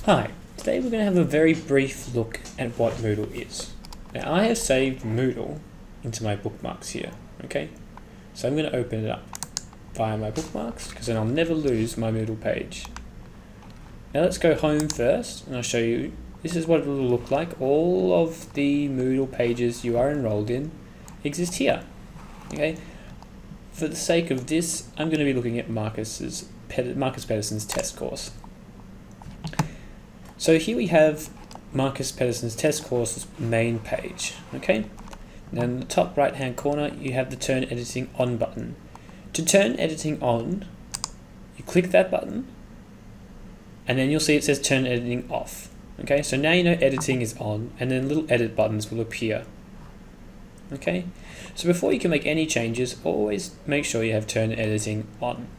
Hi, today we're going to have a very brief look at what Moodle is. Now I have saved Moodle into my bookmarks here, okay? So I'm going to open it up via my bookmarks because then I'll never lose my Moodle page. Now let's go home first and I'll show you, this is what it will look like. All of the Moodle pages you are enrolled in exist here, okay? For the sake of this, I'm going to be looking at Marcus Pedersen's test course. So here we have Marcus Pedersen's test course's main page, okay? Now in the top right hand corner you have the turn editing on button. To turn editing on, you click that button and then you'll see it says turn editing off. Okay, so now you know editing is on and then little edit buttons will appear. Okay, so before you can make any changes, always make sure you have turn editing on.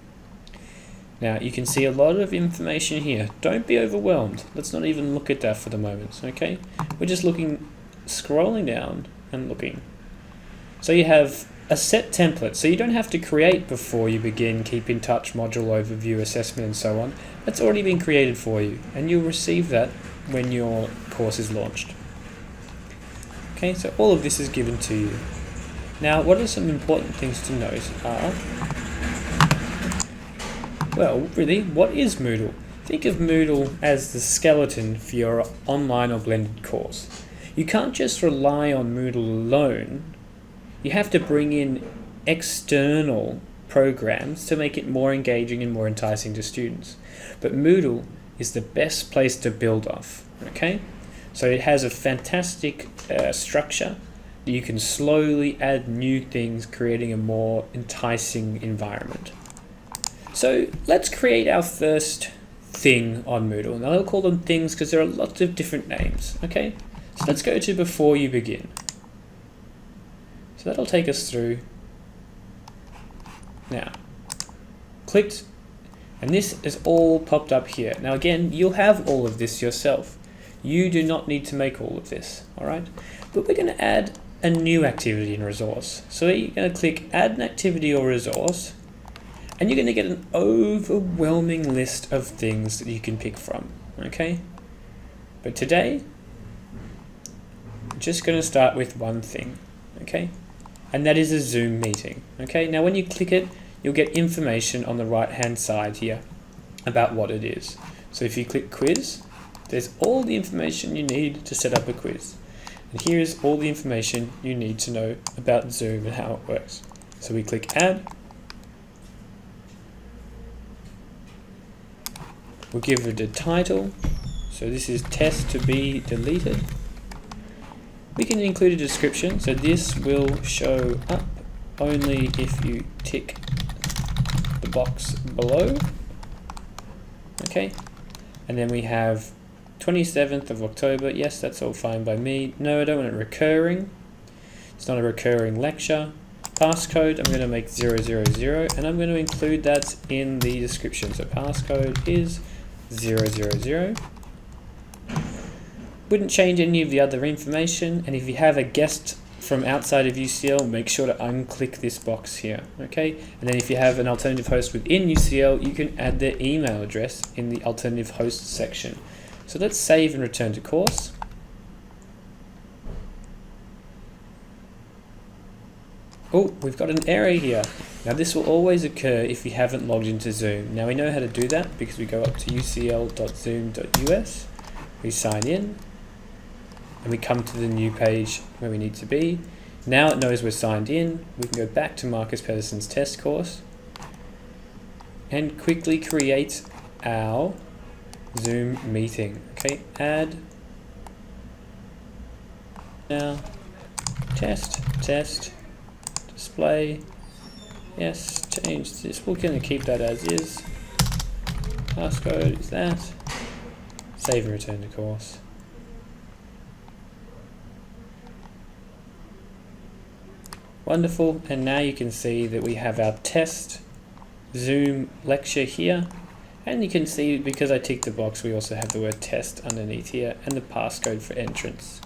Now you can see a lot of information here. Don't be overwhelmed. Let's not even look at that for the moment, okay? We're just scrolling down and looking. So you have a set template, so you don't have to create before you begin keep in touch, module overview, assessment and so on. That's already been created for you and you'll receive that when your course is launched. Okay, so all of this is given to you. Now what are some important things to note are, well, really, what is Moodle? Think of Moodle as the skeleton for your online or blended course. You can't just rely on Moodle alone. You have to bring in external programs to make it more engaging and more enticing to students. But Moodle is the best place to build off, okay? So it has a fantastic structure that you can slowly add new things, creating a more enticing environment. So let's create our first thing on Moodle. Now I'll call them things because there are lots of different names, okay? So let's go to before you begin. So that'll take us through. Now, clicked, and this is all popped up here. Now again, you'll have all of this yourself. You do not need to make all of this, all right? But we're gonna add a new activity and resource. So you're gonna click add an activity or resource, and you're going to get an overwhelming list of things that you can pick from, okay? But today, I'm just going to start with one thing, okay? And that is a Zoom meeting, okay? Now when you click it, you'll get information on the right-hand side here about what it is. So if you click quiz, there's all the information you need to set up a quiz. And here is all the information you need to know about Zoom and how it works. So we click add. We'll give it a title, so this is test to be deleted. We can include a description, so this will show up only if you tick the box below. Okay, and then we have 27th of October, yes that's all fine by me. No, I don't want it recurring, it's not a recurring lecture. Passcode, I'm going to make 000 and I'm going to include that in the description, so passcode is 000. Wouldn't change any of the other information, and if you have a guest from outside of UCL, make sure to unclick this box here, okay? And then if you have an alternative host within UCL, you can add their email address in the alternative host section. So let's save and return to course. Oh, we've got an error here. Now this will always occur if you haven't logged into Zoom. Now we know how to do that because we go up to ucl.zoom.us, we sign in, and we come to the new page where we need to be. Now it knows we're signed in, we can go back to Marcus Pedersen's test course and quickly create our Zoom meeting. Okay, add, now, test, display, yes, change this, we're going to keep that as is, passcode is that, save and return to course. Wonderful, and now you can see that we have our test Zoom lecture here, and you can see because I ticked the box we also have the word test underneath here and the passcode for entrance.